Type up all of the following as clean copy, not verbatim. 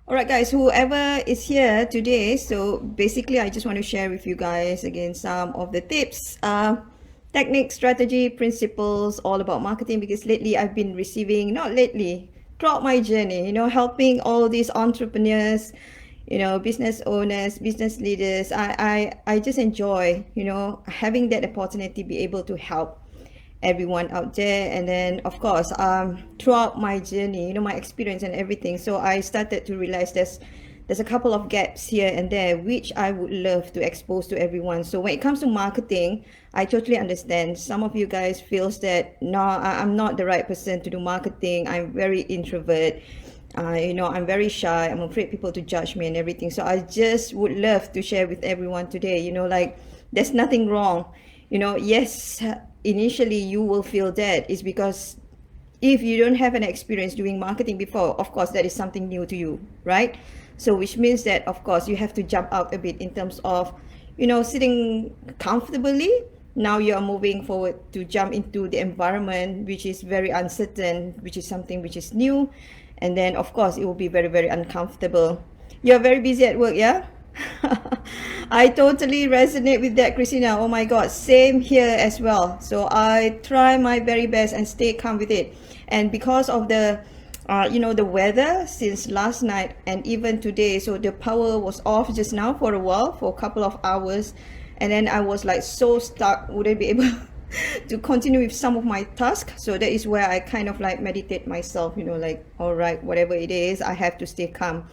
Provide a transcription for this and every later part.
All right, guys, whoever is here today, so basically, I just want to share with you guys again some of the tips, techniques, strategy, principles, all about marketing. Because lately, I've been receiving, not lately, throughout my journey, helping all these entrepreneurs, business owners, business leaders. I just enjoy, having that opportunity to be able to help everyone out there. And then of course, throughout my journey, my experience and everything, so I started to realize there's a couple of gaps here and there which I would love to expose to everyone. So when it comes to marketing, I totally understand some of you guys feels that no, I'm not the right person to do marketing. I'm very introvert. I'm very shy. I'm afraid people to judge me and everything. So I just would love to share with everyone today, like there's nothing wrong. Yes, initially you will feel that is because if you don't have an experience doing marketing before, of course, that is something new to you, right? So which means that, of course, you have to jump out a bit in terms of, sitting comfortably. Now you are moving forward to jump into the environment, which is very uncertain, which is something which is new. And then, of course, it will be very, very uncomfortable. You're very busy at work, yeah? I totally resonate with that, Christina. Oh my God, same here as well. So I try my very best and stay calm with it. And because of the weather since last night and even today, so the power was off just now for a while, for a couple of hours. And then I was like so stuck, would I be able to continue with some of my tasks? So that is where I kind of like meditate myself, like, all right, whatever it is, I have to stay calm.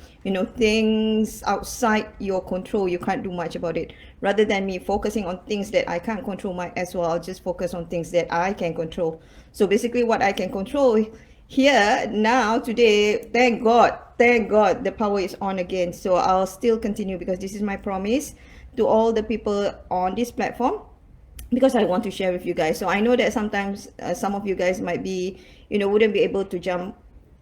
Things outside your control, you can't do much about it. Rather than me focusing on things that I can't control, might as well I'll just focus on things that I can control. So basically what I can control here now today, thank God the power is on again. So I'll still continue because this is my promise to all the people on this platform, because I want to share with you guys. So I know that sometimes some of you guys might be, wouldn't be able to jump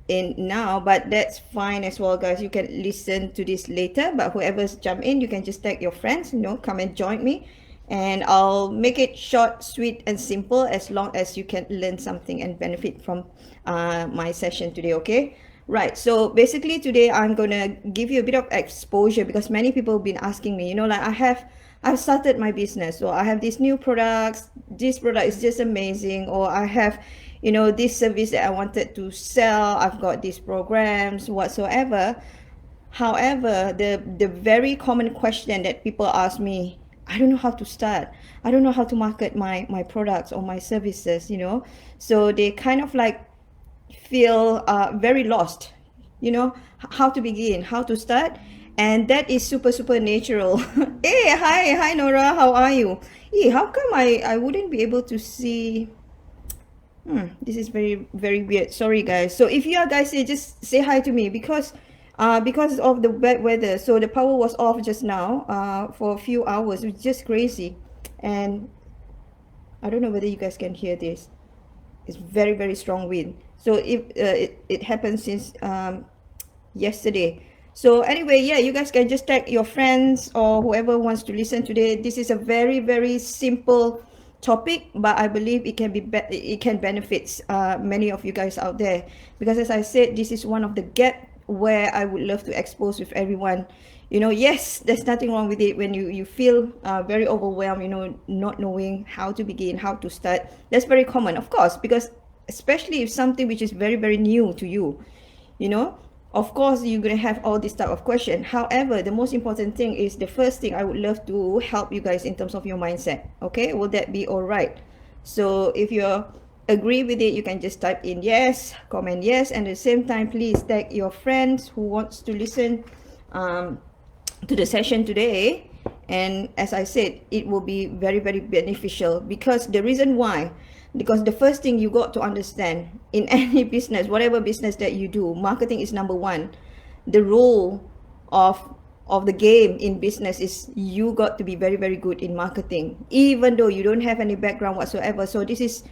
in now, but that's fine as well, guys. You can listen to this later, but whoever's jump in, you can just tag your friends, come and join me. And I'll make it short, sweet, and simple, as long as you can learn something and benefit from my session today, okay? Right, so basically today I'm gonna give you a bit of exposure, because many people have been asking me, like I've started my business, so I have these new products, this product is just amazing, or I have, this service that I wanted to sell, I've got these programs whatsoever. However, the very common question that people ask me, I don't know how to start, I don't know how to market my products or my services, so they kind of like feel very lost, how to begin, how to start. And that is super natural. Hey, hi Nora, how are you? Hey, how come I wouldn't be able to see? This is very very weird, sorry guys. So if you are guys here, just say hi to me, because of the bad weather, so the power was off just now for a few hours. It was just crazy. And I don't know whether you guys can hear this. It's very very strong wind. So if it happened since yesterday. So anyway, yeah, you guys can just tag your friends or whoever wants to listen today. This is a very very simple topic, but I believe it can it can benefit many of you guys out there, because as I said, this is one of the gap where I would love to expose with everyone. Yes, there's nothing wrong with it when you feel very overwhelmed, not knowing how to begin, how to start. That's very common, of course, because especially if something which is very very new to you, of course you're going to have all this type of question. However, the most important thing is, the first thing I would love to help you guys in terms of your mindset. Okay, will that be all right? So if you agree with it, you can just type in yes, comment yes, and at the same time please tag your friends who wants to listen to the session today. And as I said, it will be very very beneficial, because the reason why, because the first thing you got to understand in any business, whatever business that you do, marketing is number one. The rule of the game in business is you got to be very very good in marketing, even though you don't have any background whatsoever. So this is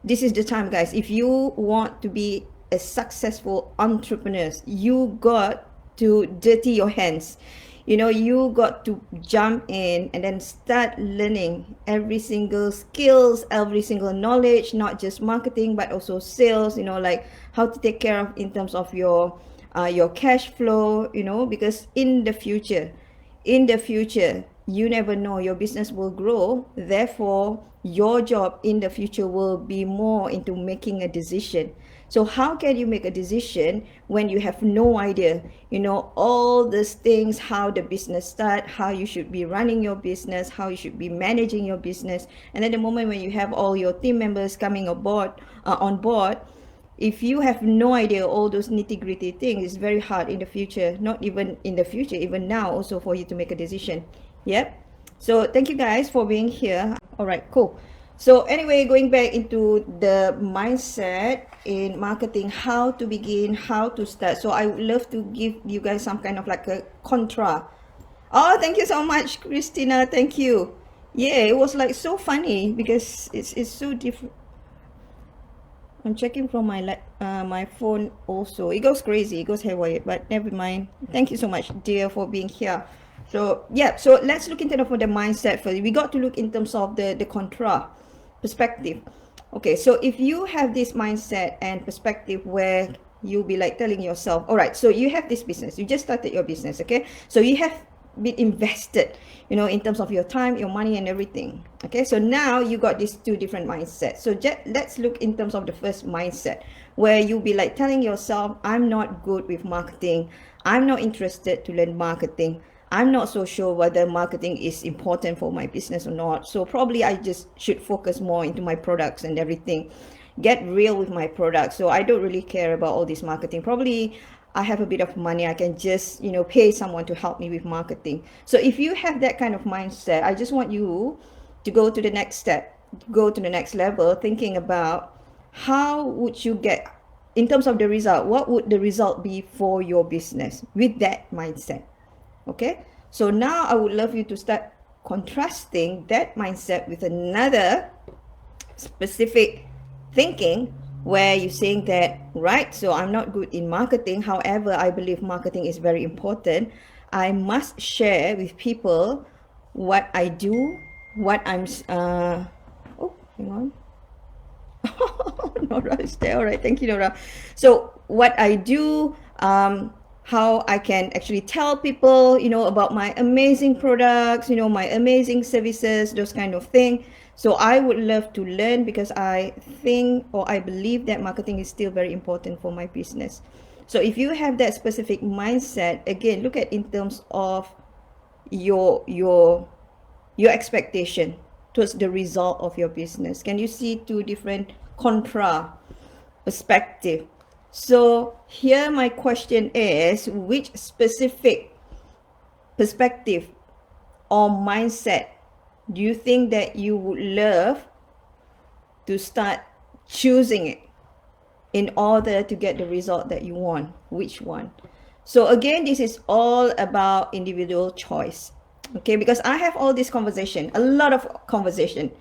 the time, guys. If you want to be a successful entrepreneur, you got to dirty your hands. You got to jump in and then start learning every single skills, every single knowledge, not just marketing but also sales, like how to take care of in terms of your your cash flow, you know, because in the future, you never know, your business will grow. Therefore, your job in the future will be more into making a decision. So how can you make a decision when you have no idea, you know, all these things, how the business start, how you should be running your business, how you should be managing your business. And at the moment when you have all your team members coming aboard, on board, if you have no idea all those nitty-gritty things, it's very hard in the future, not even in the future, even now also, for you to make a decision. Yep. So thank you guys for being here. All right, cool. So anyway, going back into the mindset in marketing, how to begin, how to start. So I would love to give you guys some kind of like a contra. Oh, thank you so much, Christina. Thank you. Yeah, it was like so funny because it's so different. I'm checking from my phone also. It goes crazy, it goes haywire, but never mind. Thank you so much, dear, for being here. So yeah, so let's look into the mindset first. We got to look in terms of the contra perspective. Okay, so if you have this mindset and perspective where you'll be like telling yourself, all right, so you have this business, you just started your business, okay? So you have been invested, you know, in terms of your time, your money, and everything. Okay, so now you got these two different mindsets. So let's look in terms of the first mindset, where you'll be like telling yourself, I'm not good with marketing, I'm not interested to learn marketing, I'm not so sure whether marketing is important for my business or not, so probably I just should focus more into my products and everything, get real with my products. So I don't really care about all this marketing. Probably I have a bit of money, I can just, you know, pay someone to help me with marketing. So if you have that kind of mindset, I just want you to go to the next step, go to the next level, thinking about how would you get, in terms of the result, what would the result be for your business with that mindset. Okay, so now I would love you to start contrasting that mindset with another specific thinking, where you're saying that, right, so I'm not good in marketing, however I believe marketing is very important, I must share with people what I do, what I'm oh, hang on. Nora is there. All right, thank you, Nora. So what I do, how I can actually tell people, you know, about my amazing products, you know, my amazing services, those kind of thing. So I would love to learn, because I think, or I believe, that marketing is still very important for my business. So if you have that specific mindset, again, look at in terms of your expectation towards the result of your business. Can you see two different contra perspective? So here my question is, which specific perspective or mindset do you think that you would love to start choosing it in order to get the result that you want? Which one? So again, this is all about individual choice. Okay, because I have all this conversation, a lot of conversation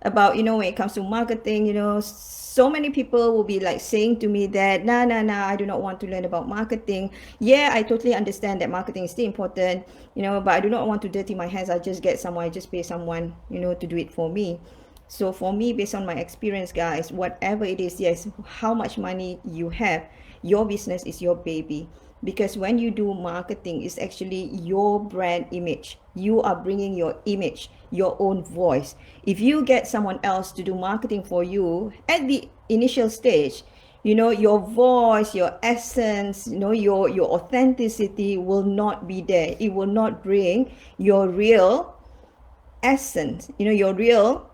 about, you know, when it comes to marketing, you know, so many people will be like saying to me that, nah, I do not want to learn about marketing. Yeah, I totally understand that marketing is still important, you know, but I do not want to dirty my hands. I just get someone, I just pay someone, you know, to do it for me. So for me, based on my experience, guys, whatever it is, yes, how much money you have, your business is your baby. Because when you do marketing, it's actually your brand image. You are bringing your image, your own voice. If you get someone else to do marketing for you at the initial stage, you know, your voice, your essence, you know, your authenticity will not be there. It will not bring your real essence, you know, your real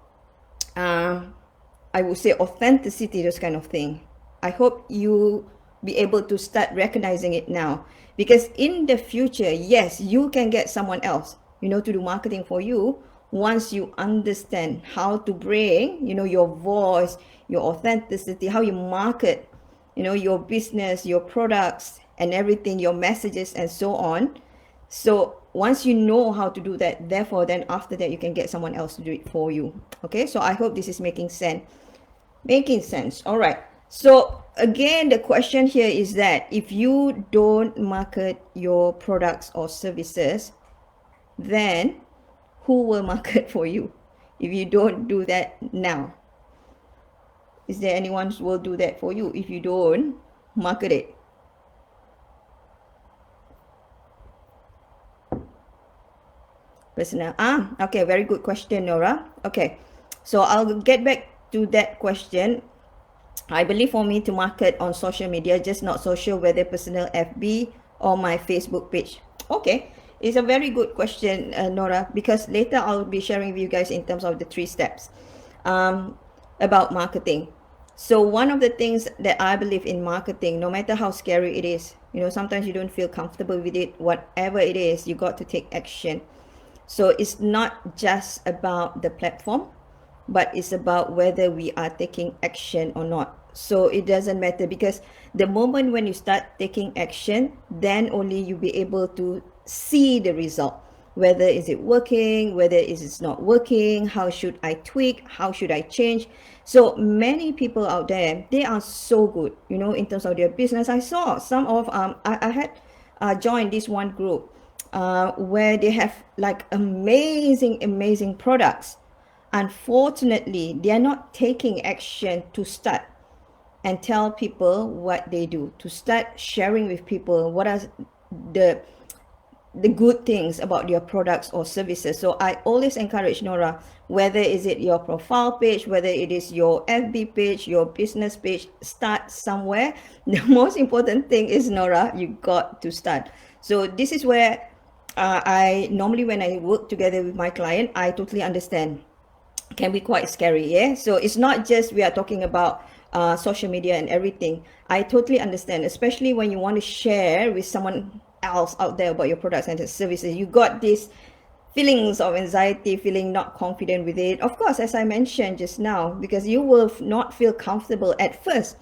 I would say authenticity, those kind of thing. I hope you be able to start recognizing it now, because in the future, yes, you can get someone else, you know, to do marketing for you, once you understand how to bring, you know, your voice, your authenticity, how you market, you know, your business, your products and everything, your messages and so on. So once you know how to do that, therefore then after that you can get someone else to do it for you. Okay, so I hope this is making sense. All right, so again, the question here is that if you don't market your products or services, then who will market for you if you don't do that now? Is there anyone who will do that for you if you don't market it? Personal. Okay, very good question, Nora. Okay, so I'll get back to that question. I believe for me to market on social media, just not social, whether personal FB or my Facebook page. Okay, it's a very good question, Nora, because later I'll be sharing with you guys in terms of the 3 steps um, about marketing. So one of the things that I believe in marketing, no matter how scary it is, sometimes you don't feel comfortable with it, whatever it is, you got to take action. So it's not just about the platform, but it's about whether we are taking action or not. So it doesn't matter, because the moment when you start taking action, then only you'll be able to see the result. Whether is it working, whether is it's not working, how should I tweak, how should I change. So many people out there, they are so good, in terms of their business. I saw some of I had joined this one group where they have like amazing products. Unfortunately, they are not taking action to start and tell people what they do, to start sharing with people what are the good things about your products or services. So I always encourage, Nora, whether is it your profile page, whether it is your FB page, your business page, start somewhere. The most important thing is, Nora, you got to start. So this is where I normally, when I work together with my client, I totally understand. Can be quite scary, yeah? So it's not just we are talking about social media and everything. I totally understand, especially when you want to share with someone else out there about your products and services. You got these feelings of anxiety, feeling not confident with it. Of course, as I mentioned just now, because you will not feel comfortable at first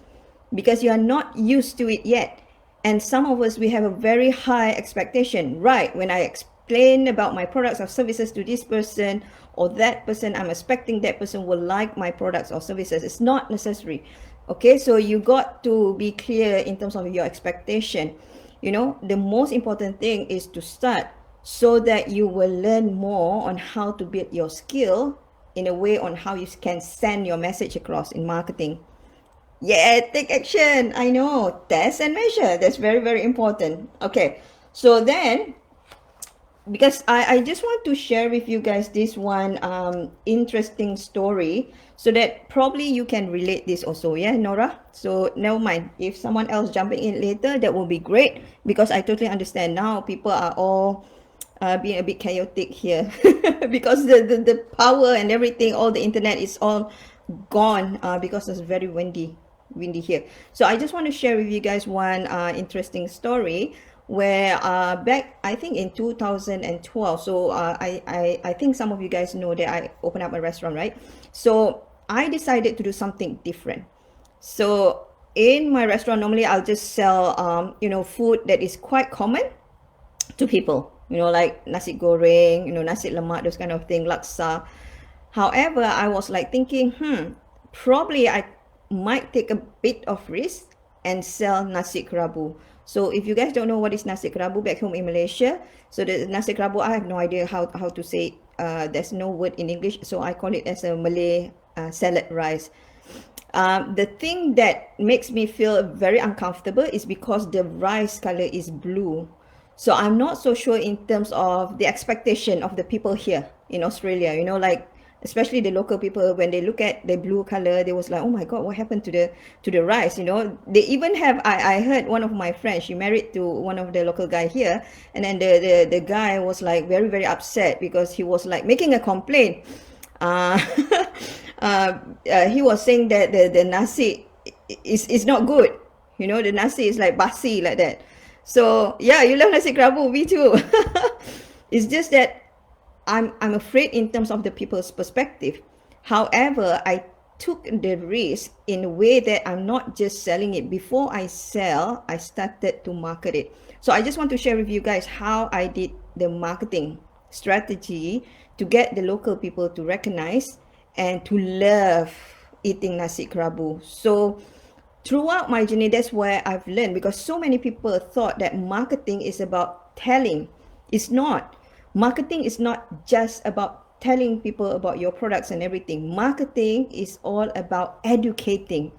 because you are not used to it yet. And some of us, we have a very high expectation, right? When I explain about my products or services to this person or that person, I'm expecting that person will like my products or services. It's not necessary. Okay, so you got to be clear in terms of your expectation. The most important thing is to start, so that you will learn more on how to build your skill in a way on how you can send your message across in marketing. Yeah, take action. I know. Test and measure. That's very important. Okay. So then, because I just want to share with you guys this one interesting story, so that probably you can relate this also. Yeah, Nora? So never mind. If someone else jumping in later, that will be great, because I totally understand now people are all being a bit chaotic here because the power and everything, all the internet is all gone because it's very windy here. So I just want to share with you guys one interesting story where back I think in 2012. So I think some of you guys know that I opened up a restaurant, right? So I decided to do something different. So in my restaurant, normally I'll just sell food that is quite common to people, like nasi goreng, nasi lemak, those kind of thing, laksa. However, I was like thinking, probably I might take a bit of risk and sell nasi kerabu. So if you guys don't know what is nasi kerabu back home in Malaysia, so the nasi kerabu, I have no idea how to say it. There's no word in English, so I call it as a Malay salad rice. The thing that makes me feel very uncomfortable is because the rice color is blue. So I'm not so sure in terms of the expectation of the people here in Australia, like especially the local people, when they look at the blue color, they was like, oh my God, what happened to the rice? They even have, I heard one of my friends, she married to one of the local guy here, and then the guy was like very upset because he was like making a complaint. He was saying that the nasi is not good. The nasi is like basi like that. So yeah, you love nasi kerabu, me too. It's just that I'm afraid in terms of the people's perspective. However, I took the risk in a way that I'm not just selling it. Before I sell, I started to market it. So I just want to share with you guys how I did the marketing strategy to get the local people to recognize and to love eating nasi kerabu. So throughout my journey, that's where I've learned, because so many people thought that marketing is about telling. It's not. Marketing is not just about telling people about your products and everything. Marketing is all about educating.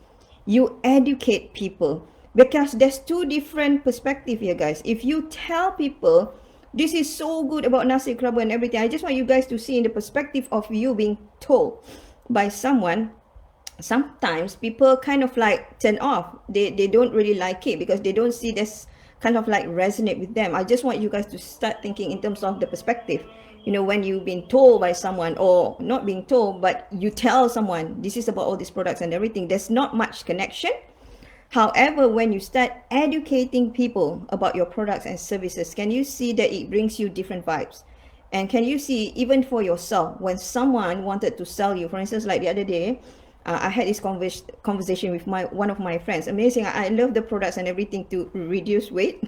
You educate people, because there's two different perspectives here, guys. If you tell people This is so good about nasi kerabu and everything. I just want you guys to see in the perspective of you being told by someone. Sometimes people kind of like turn off. They don't really like it because they don't see this kind of like resonate with them. I just want you guys to start thinking in terms of the perspective. You know, when you've been told by someone, or not being told, but you tell someone this is about all these products and everything, there's not much connection. However, when you start educating people about your products and services, can you see that it brings you different vibes? And can you see, even for yourself, when someone wanted to sell you, for instance, like the other day, I had this conversation with one of my friends. Amazing. I love the products and everything to reduce weight,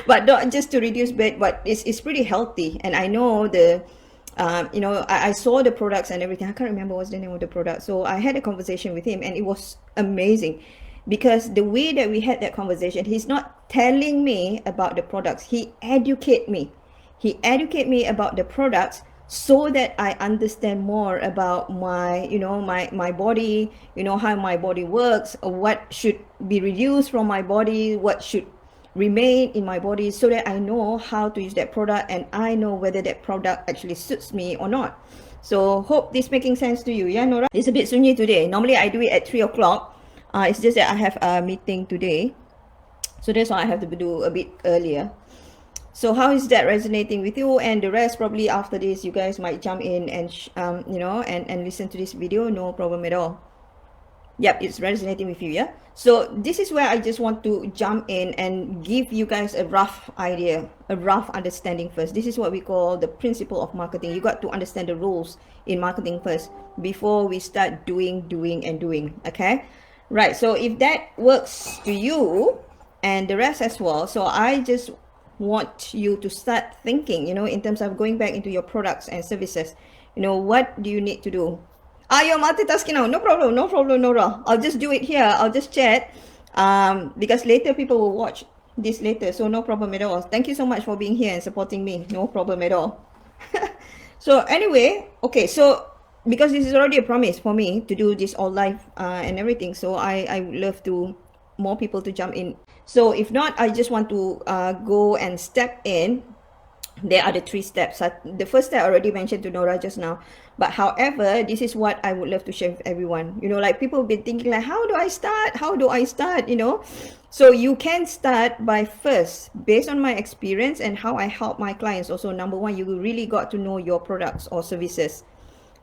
but not just to reduce weight, but it's pretty healthy. And I know I saw the products and everything. I can't remember what's the name of the product. So I had a conversation with him and it was amazing, because the way that we had that conversation, he's not telling me about the products. He educate me. He educate me about the products so that I understand more about my body, how my body works, what should be reduced from my body, what should remain in my body, so that I know how to use that product and I know whether that product actually suits me or not. So hope this making sense to you. Yeah, Nora? It's a bit sunyi today. Normally I do it at 3 o'clock. It's just that I have a meeting today, so that's why I have to do a bit earlier. So how is that resonating with you? And the rest, probably after this, you guys might jump in and and listen to this video. No problem at all. Yep, it's resonating with you. Yeah, so this is where I just want to jump in and give you guys a rough idea, a rough understanding first. This is what we call the principle of marketing. You got to understand the rules in marketing first before we start doing. Okay, right? So if that works to you and the rest as well, so I just want you to start thinking, in terms of going back into your products and services. What do you need to do? You're multitasking now. No problem, Nora. I'll just do it here. I'll just chat, because later people will watch this later, so no problem at all. Thank you so much for being here and supporting me. No problem at all. So anyway, okay, so because this is already a promise for me to do this all live and everything, so I would love to more people to jump in. So if not, I just want to go and step in. There are the 3 steps. The first step I already mentioned to Nora just now, but however, this is what I would love to share with everyone. Like people have been thinking like, how do I start? So you can start by first, based on my experience and how I help my clients. Also, number 1, you really got to know your products or services.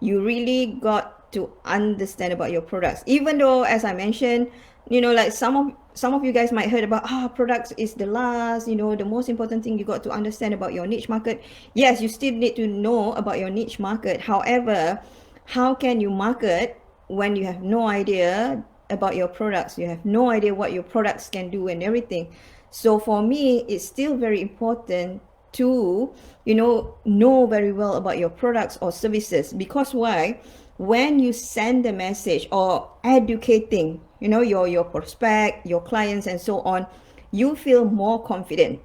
You really got to understand about your products, even though, as I mentioned, like some of you guys might heard about products is the last, the most important thing. You got to understand about your niche market. Yes, you still need to know about your niche market. However, how can you market when you have no idea about your products? You have no idea what your products can do and everything. So for me, it's still very important to know very well about your products or services. Because why? When you send a message or educating your prospect, your clients and so on, you feel more confident.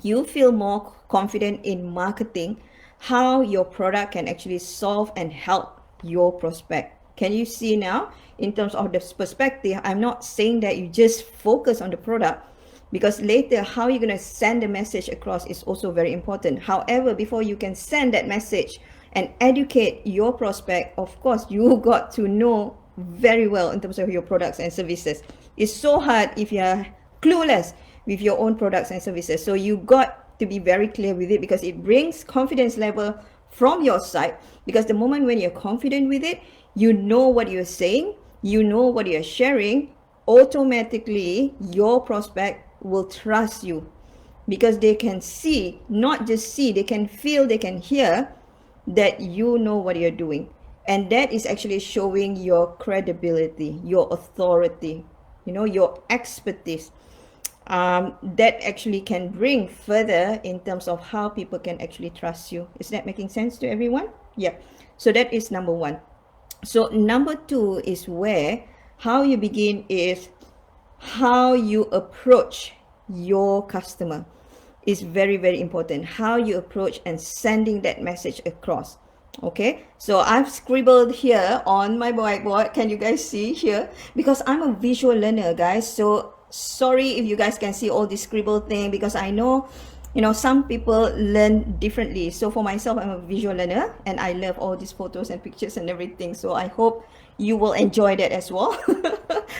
You feel more confident in marketing how your product can actually solve and help your prospect. Can you see now, in terms of this perspective, I'm not saying that you just focus on the product, because later how you're going to send the message across is also very important. However, before you can send that message and educate your prospect, of course, you got to know very well in terms of your products and services. It's so hard if you're clueless with your own products and services. So you got to be very clear with it, because it brings confidence level from your side. Because the moment when you're confident with it, you know what you're saying, you know what you're sharing, automatically your prospect will trust you, because they can see, not just see, they can feel, they can hear that you know what you're doing. And that is actually showing your credibility, your authority, your expertise. That actually can bring further in terms of how people can actually trust you. Is that making sense to everyone? Yeah. So that is number 1. So number 2 is where how you begin is how you approach your customer is very, very important. How you approach and sending that message across. Okay, so I've scribbled here on my whiteboard. Can you guys see here? Because I'm a visual learner, guys. So sorry if you guys can see all this scribble thing, because I know You know, some people learn differently. So for myself, I'm a visual learner and I love all these photos and pictures and everything. So I hope you will enjoy that as well.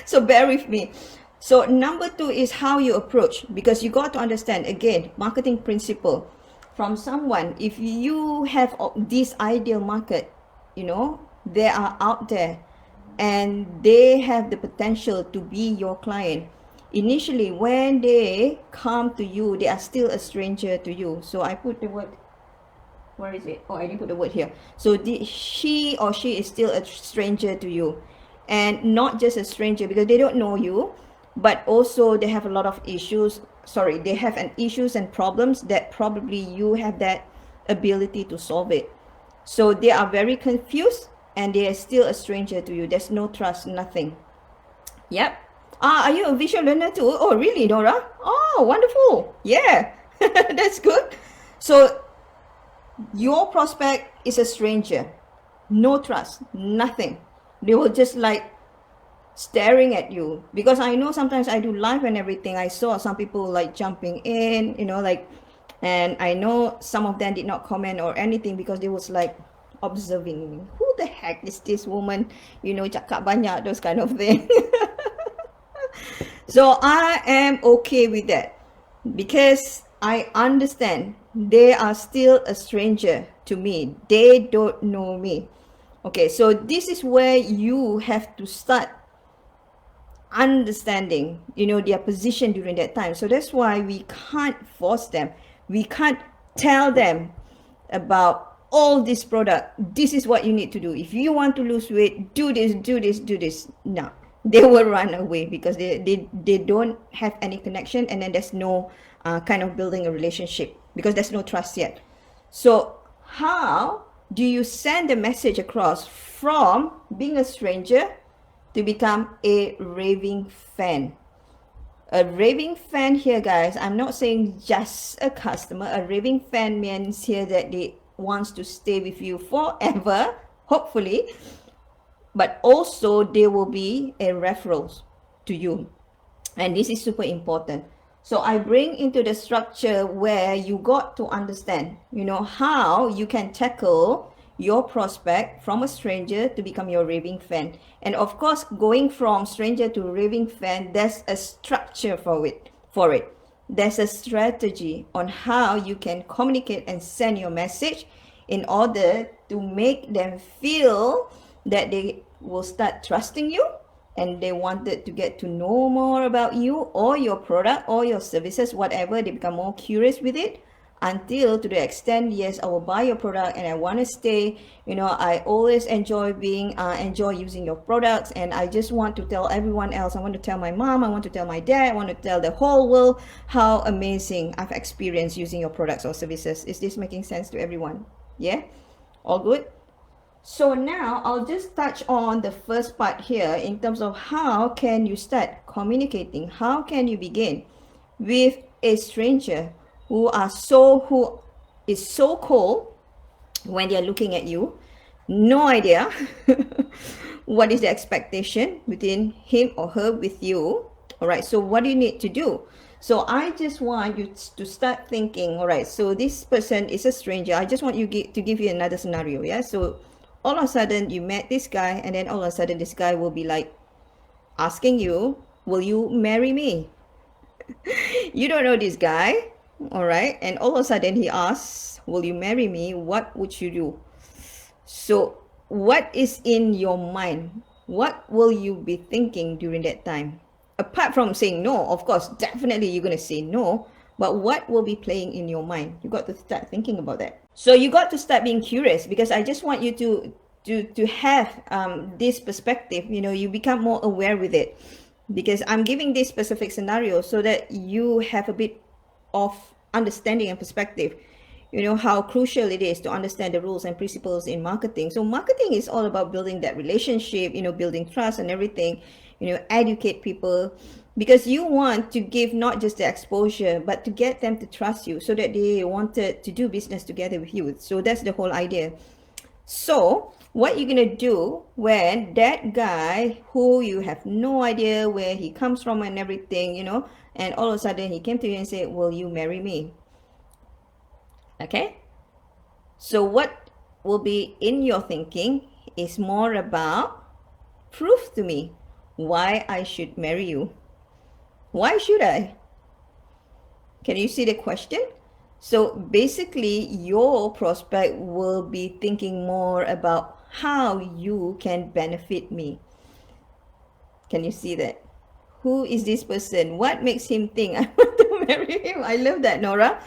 So bear with me. So number two is how you approach, because you got to understand, again, marketing principle from someone. If you have this ideal market, you know, they are out there and they have the potential to be your client. Initially, when they come to you, they are still a stranger to you. So I put the word, where is it? Oh, I didn't put the word here. So she or she is still a stranger to you, and not just a stranger because they don't know you, but also they have a lot of issues. Sorry, they have an issues and problems that probably you have that ability to solve it. So they are very confused and they are still a stranger to you. There's no trust, nothing. Yep. Are you a visual learner too? Oh, really, Nora? Oh, wonderful. Yeah, that's good. So your prospect is a stranger, no trust, nothing. They will just like staring at you, because I know sometimes I do live and everything. I saw some people like jumping in, you know, like, and I know some of them did not comment or anything because they was like observing me. Who the heck is this woman? You know, cakap banyak, those kind of thing. So I am okay with that because I understand they are still a stranger to me. They don't know me. Okay, so this is where you have to start understanding, you know, their position during that time. So that's why we can't force them. We can't tell them about all this product. This is what you need to do. If you want to lose weight, do this, do this, do this. No, they will run away because they don't have any connection, and then there's no kind of building a relationship because there's no trust yet. So how do you send the message across from being a stranger to become a raving fan? A raving fan here, guys, I'm not saying just a customer. A raving fan means here that they wants to stay with you forever, hopefully, but also they will be a referrals to you, and this is super important. So I bring into the structure where you got to understand, you know, how you can tackle your prospect from a stranger to become your raving fan. And of course, going from stranger to raving fan, there's a structure for it. There's a strategy on how you can communicate and send your message in order to make them feel that they will start trusting you and they wanted to get to know more about you or your product or your services, whatever. They become more curious with it, until to the extent, yes, I will buy your product and I want to stay. You know, I always enjoy using your products, and I just want to tell everyone else. I want to tell my mom, I want to tell my dad, I want to tell the whole world how amazing I've experienced using your products or services. Is this making sense to everyone? Yeah, all good. So now I'll just touch on the first part here in terms of how can you start communicating. How can you begin with a stranger who is so cold when they're looking at you, no idea what is the expectation between him or her with you. All right, so what do you need to do? So I just want you to start thinking, all right, so this person is a stranger. I just want you to give you another scenario. Yeah, so all of a sudden you met this guy, and then all of a sudden this guy will be like asking you, will you marry me? You don't know this guy, all right, and all of a sudden he asks, will you marry me? What would you do? So what is in your mind? What will you be thinking during that time? Apart from saying no, of course, definitely you're going to say no, but what will be playing in your mind? You got to start thinking about that. So you got to start being curious, because I just want you to have this perspective. You know, you become more aware with it, because I'm giving this specific scenario so that you have a bit of understanding and perspective. You know how crucial it is to understand the rules and principles in marketing. So marketing is all about building that relationship, you know, building trust and everything, you know, educate people, because you want to give not just the exposure, but to get them to trust you so that they wanted to do business together with you. So that's the whole idea. So what you're gonna do when that guy who you have no idea where he comes from and everything, you know, and all of a sudden he came to you and said, will you marry me? Okay, so what will be in your thinking is more about prove to me why I should marry you. Why should I? Can you see the question? So basically, your prospect will be thinking more about how you can benefit me. Can you see that? Who is this person? What makes him think I want to marry him? I love that, Nora.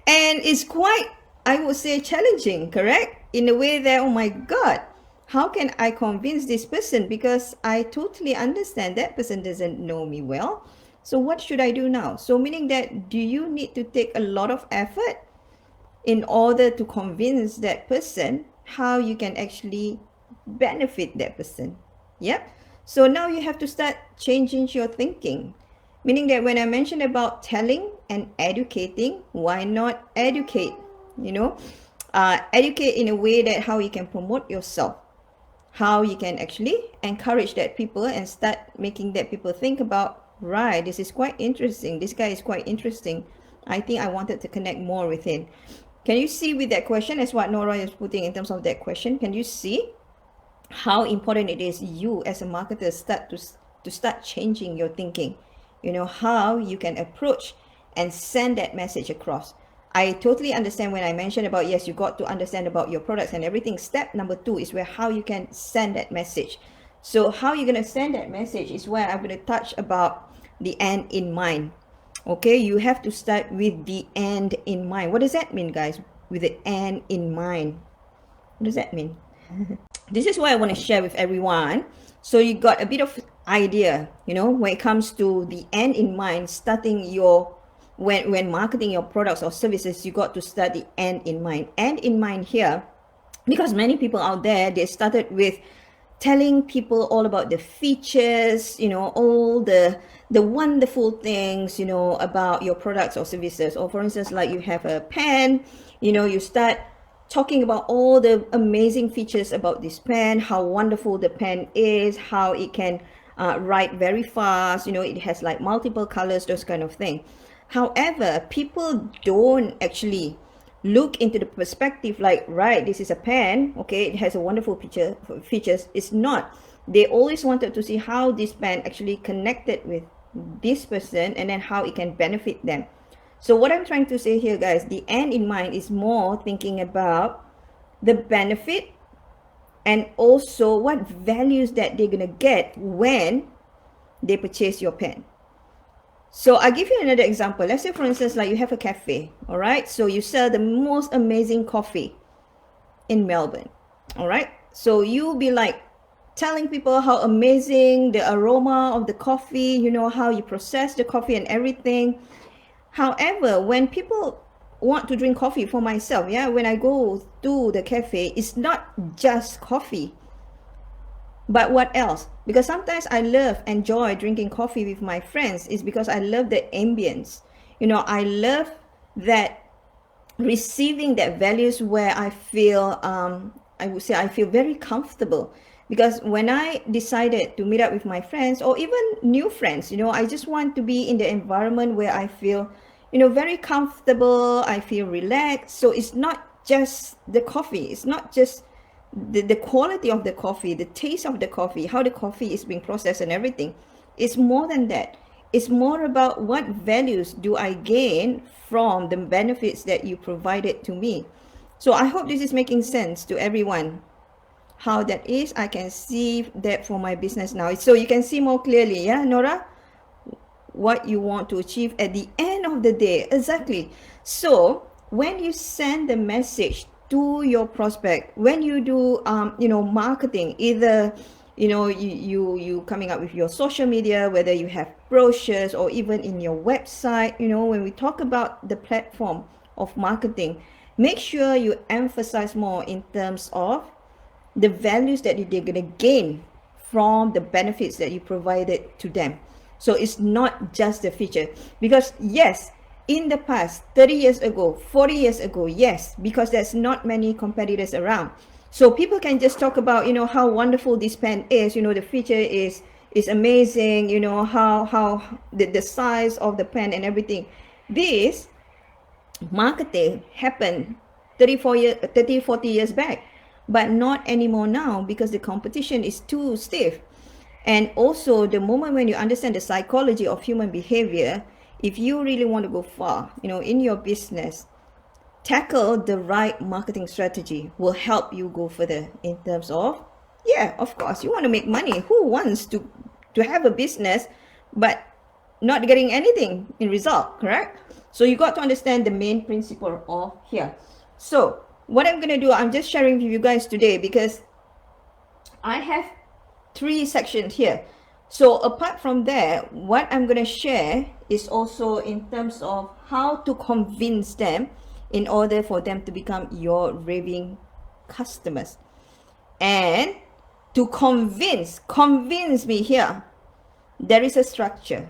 And it's quite, I would say, challenging, correct? In a way that, oh my God, how can I convince this person? Because I totally understand that person doesn't know me well. So what should I do now? So meaning that, do you need to take a lot of effort in order to convince that person how you can actually benefit that person? Yep. So now you have to start changing your thinking. Meaning that when I mentioned about telling and educating, why not educate? You know, educate in a way that how you can promote yourself, how you can actually encourage that people and start making that people think about, right, this is quite interesting. This guy is quite interesting. I think I wanted to connect more with him. Can you see with that question, as what Nora is putting in terms of that question, can you see how important it is you as a marketer start changing your thinking? You know, how you can approach and send that message across. I totally understand when I mentioned about, yes, you got to understand about your products and everything. Step number 2 is where how you can send that message. So how you're going to send that message is where I'm going to touch about the end in mind. Okay, you have to start with the end in mind. What does that mean, guys? With the end in mind. What does that mean? This is what I want to share with everyone. So you got a bit of idea, you know, when it comes to the end in mind, starting your, when marketing your products or services, you got to start the end in mind. End in mind here, because many people out there, they started with telling people all about the features, you know, all the wonderful things, you know, about your products or services. Or for instance, like you have a pen, you know, you start talking about all the amazing features about this pen, how wonderful the pen is, how it can write very fast, you know, it has like multiple colors, those kind of thing. However, people don't actually look into the perspective like, right, this is a pen, okay, it has a wonderful features. It's not. They always wanted to see how this pen actually connected with this person and then how it can benefit them. So what I'm trying to say here, guys, the end in mind is more thinking about the benefit and also what values that they're gonna get when they purchase your pen. So I'll give you another example. Let's say, for instance, like you have a cafe, all right? So you sell the most amazing coffee in Melbourne, all right? So you'll be like telling people how amazing the aroma of the coffee, you know, how you process the coffee and everything. However, when people want to drink coffee, for myself, yeah, when I go to the cafe, it's not just coffee. But what else? Because sometimes I enjoy drinking coffee with my friends, is because I love the ambience. You know, I love that receiving that values where I feel, I would say I feel very comfortable. Because when I decided to meet up with my friends or even new friends, you know, I just want to be in the environment where I feel, you know, very comfortable, I feel relaxed. So it's not just the coffee, it's not just the quality of the coffee, the taste of the coffee, how the coffee is being processed and everything. It's more than that. It's more about what values do I gain from the benefits that you provided to me. So I hope this is making sense to everyone. How that is, I can see that for my business now. So you can see more clearly, yeah, Nora, what you want to achieve at the end of the day. Exactly. So when you send the message to your prospect, when you do you know, marketing, either, you know, you coming up with your social media, whether you have brochures or even in your website, you know, when we talk about the platform of marketing, make sure you emphasize more in terms of the values that they're going to gain from the benefits that you provided to them. So it's not just the feature, because yes, in the past, 30 years ago, 40 years ago, yes, because there's not many competitors around. So people can just talk about, you know, how wonderful this pen is, you know, the feature is amazing, you know, how the size of the pen and everything. This marketing happened 40 years back, but not anymore now because the competition is too stiff. And also the moment when you understand the psychology of human behavior, if you really want to go far, in your business, tackle the right marketing strategy will help you go further in terms of, yeah, of course, you want to make money. Who wants to have a business but not getting anything in result, correct? So you got to understand the main principle of here. So what I'm going to do, I'm just sharing with you guys today because I have 3 sections here. So apart from that, what I'm going to share is also in terms of how to convince them in order for them to become your raving customers. And to convince me here, there is a structure.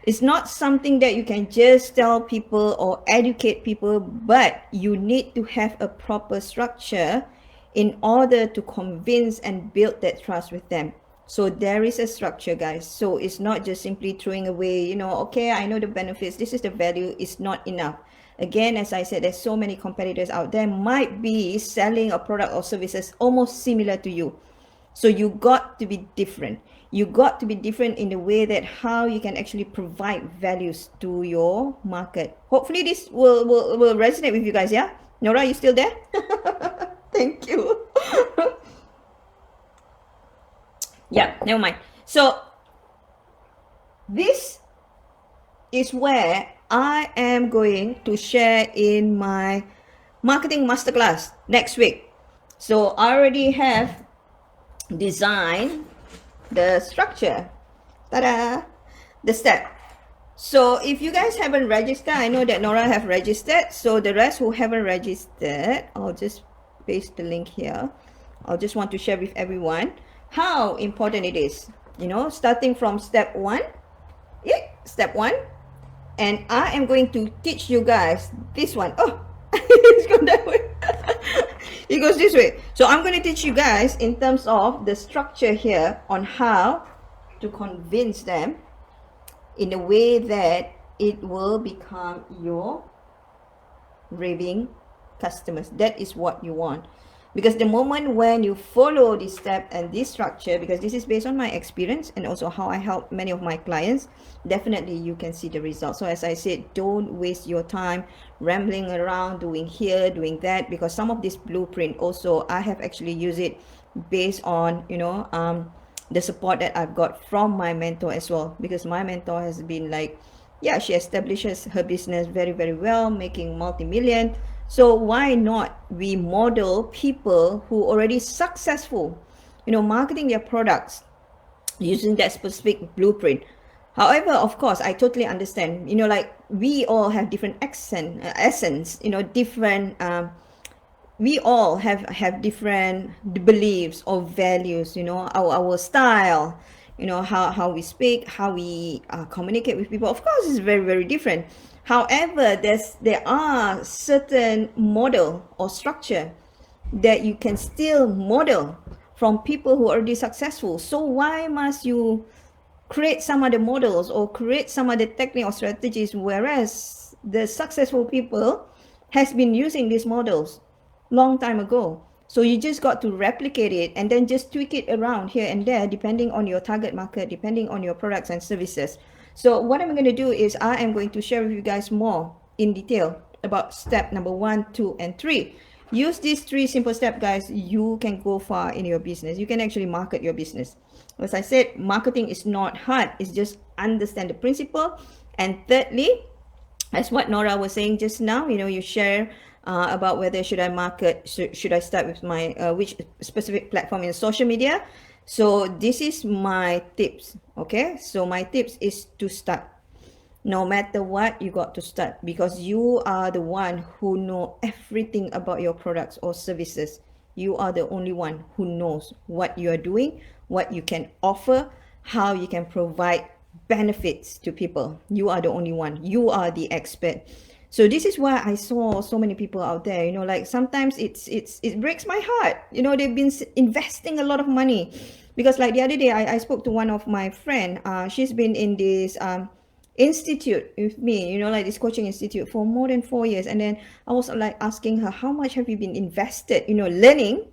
It's not something that you can just tell people or educate people, but you need to have a proper structure in order to convince and build that trust with them. So there is a structure, guys. So it's not just simply throwing away, okay, I know the benefits, this is the value, it's not enough. Again, as I said, there's so many competitors out there might be selling a product or services almost similar to you. So you got to be different. You got to be different in the way that how you can actually provide values to your market. Hopefully this will resonate with you guys, yeah? Nora, you still there? Thank you. Yeah, never mind. So this is where I am going to share in my marketing masterclass next week. So I already have designed the structure. Ta-da! The step. So if you guys haven't registered, I know that Nora have registered. So the rest who haven't registered, I'll just paste the link here. I'll just want to share with everyone how important it is. Starting from step 1. Yeah, step 1. And I am going to teach you guys this one. Oh, it's gone that way. It goes this way. So I'm going to teach you guys in terms of the structure here on how to convince them in a way that it will become your raving customers. That is what you want. Because the moment when you follow this step and this structure, because this is based on my experience and also how I help many of my clients, definitely you can see the results. So as I said, don't waste your time rambling around, doing here, doing that, because some of this blueprint also, I have actually used it based on, the support that I've got from my mentor as well. Because my mentor has been like, yeah, she establishes her business very, very well, making multi-million. So why not we model people who already successful, marketing their products using that specific blueprint. However, of course, I totally understand, like we all have different essence, different, we all have different beliefs or values, our style, how we speak, how we communicate with people. Of course, it's very, very different. However, there are certain model or structure that you can still model from people who are already successful. So why must you create some other models or create some other technique or strategies, whereas the successful people has been using these models long time ago? So you just got to replicate it and then just tweak it around here and there, depending on your target market, depending on your products and services. So what I'm going to do is I am going to share with you guys more in detail about step number 1, 2, and 3. Use these 3 simple steps, guys. You can go far in your business. You can actually market your business. As I said, marketing is not hard. It's just understand the principle. And thirdly, as what Nora was saying just now, you share about whether should I market, should I start with my which specific platform in social media. So this is my tips. Okay, so my tips is to start. No matter what, you got to start, because you are the one who know everything about your products or services. You are the only one who knows what you are doing, what you can offer, how you can provide benefits to people. You are the only one. You are the expert. So this is why I saw so many people out there, like sometimes it breaks my heart. They've been investing a lot of money, because like the other day I spoke to one of my friend. She's been in this institute with me, like this coaching institute for more than 4 years. And then I was like asking her, how much have you been invested, learning,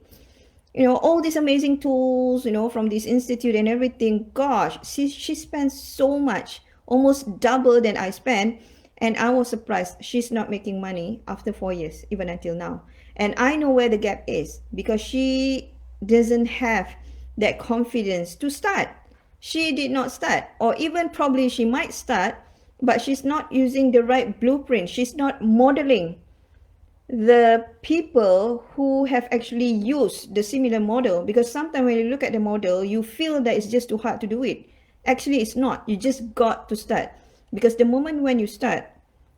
all these amazing tools, from this institute and everything. Gosh, she spent so much, almost double than I spent. And I was surprised she's not making money after 4 years, even until now. And I know where the gap is, because she doesn't have that confidence to start. She did not start, or even probably she might start, but she's not using the right blueprint. She's not modeling the people who have actually used the similar model, because sometimes when you look at the model, you feel that it's just too hard to do it. Actually, it's not. You just got to start, because the moment when you start,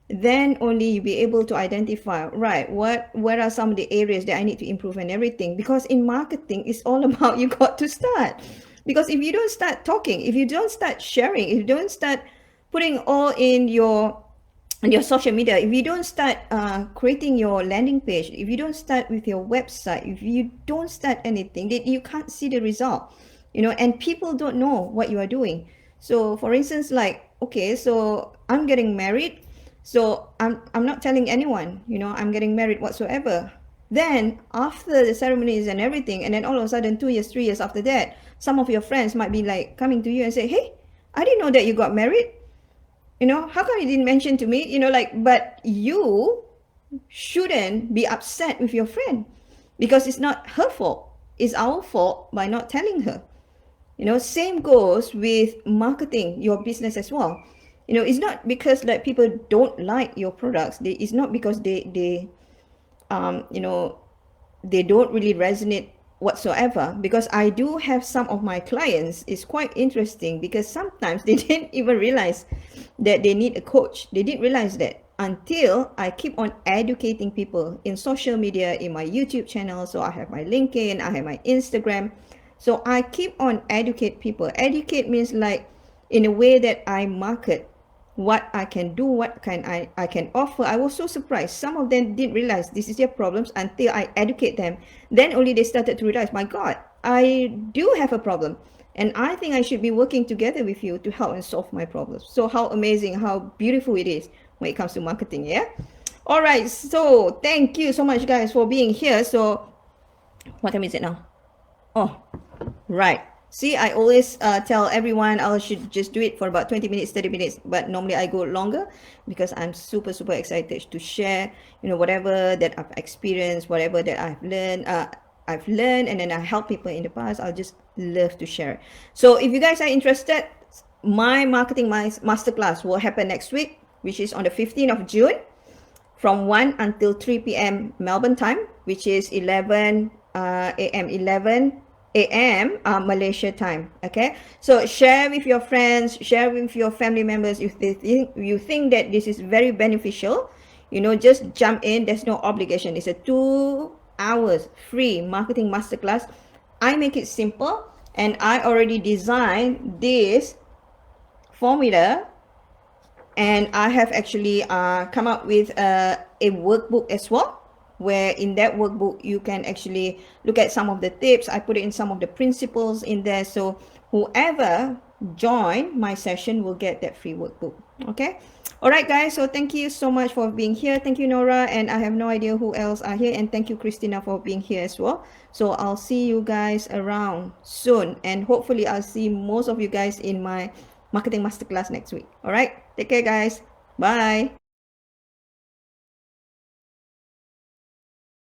then only you'll be able to identify, right, where are some of the areas that I need to improve and everything. Because in marketing, it's all about you got to start. Because if you don't start talking, if you don't start sharing, if you don't start putting all in your social media, if you don't start creating your landing page, if you don't start with your website, if you don't start anything, then you can't see the result, and people don't know what you are doing. So for instance, like, okay, so I'm getting married, so I'm not telling anyone, I'm getting married whatsoever. Then after the ceremonies and everything, and then all of a sudden 2 years, 3 years after that, some of your friends might be like coming to you and say, hey, I didn't know that you got married. How come you didn't mention to me? But you shouldn't be upset with your friend, because it's not her fault. It's our fault by not telling her. Same goes with marketing your business as well. It's not because like people don't like your products. It's not because they they don't really resonate whatsoever. Because I do have some of my clients, it's quite interesting, because sometimes they didn't even realize that they need a coach. They didn't realize that until I keep on educating people in social media, in my YouTube channel. So I have my LinkedIn, I have my Instagram. So I keep on educate people. Educate means like in a way that I market what I can do, what can I can offer. I was so surprised. Some of them didn't realize this is their problems until I educate them. Then only they started to realize, my God, I do have a problem. And I think I should be working together with you to help and solve my problems. So how amazing, how beautiful it is when it comes to marketing, yeah? All right, so thank you so much, guys, for being here. So what time is it now? Oh, right. See, I always tell everyone I should just do it for about 20 minutes, 30 minutes, but normally I go longer, because I'm super, super excited to share, whatever that I've experienced, whatever that I've learned, and then I help people in the past. I'll just love to share it. So if you guys are interested, my marketing masterclass will happen next week, which is on the 15th of June from 1 until 3 p.m. Melbourne time, which is 11 a.m. 11 a.m. Malaysia time. Okay, so share with your friends, share with your family members. If you think that this is very beneficial, just jump in. There's no obligation. It's a 2 hours free marketing masterclass. I make it simple, and I already designed this formula, and I have actually come up with a workbook as well, where in that workbook you can actually look at some of the tips. I put it in some of the principles in there, so whoever join my session will get that free workbook. Okay, all right, guys, so thank you so much for being here. Thank you, Nora, and I have no idea who else are here, and thank you, Christina, for being here as well. So I'll see you guys around soon, and hopefully I'll see most of you guys in my marketing masterclass next week. All right, take care, guys. Bye.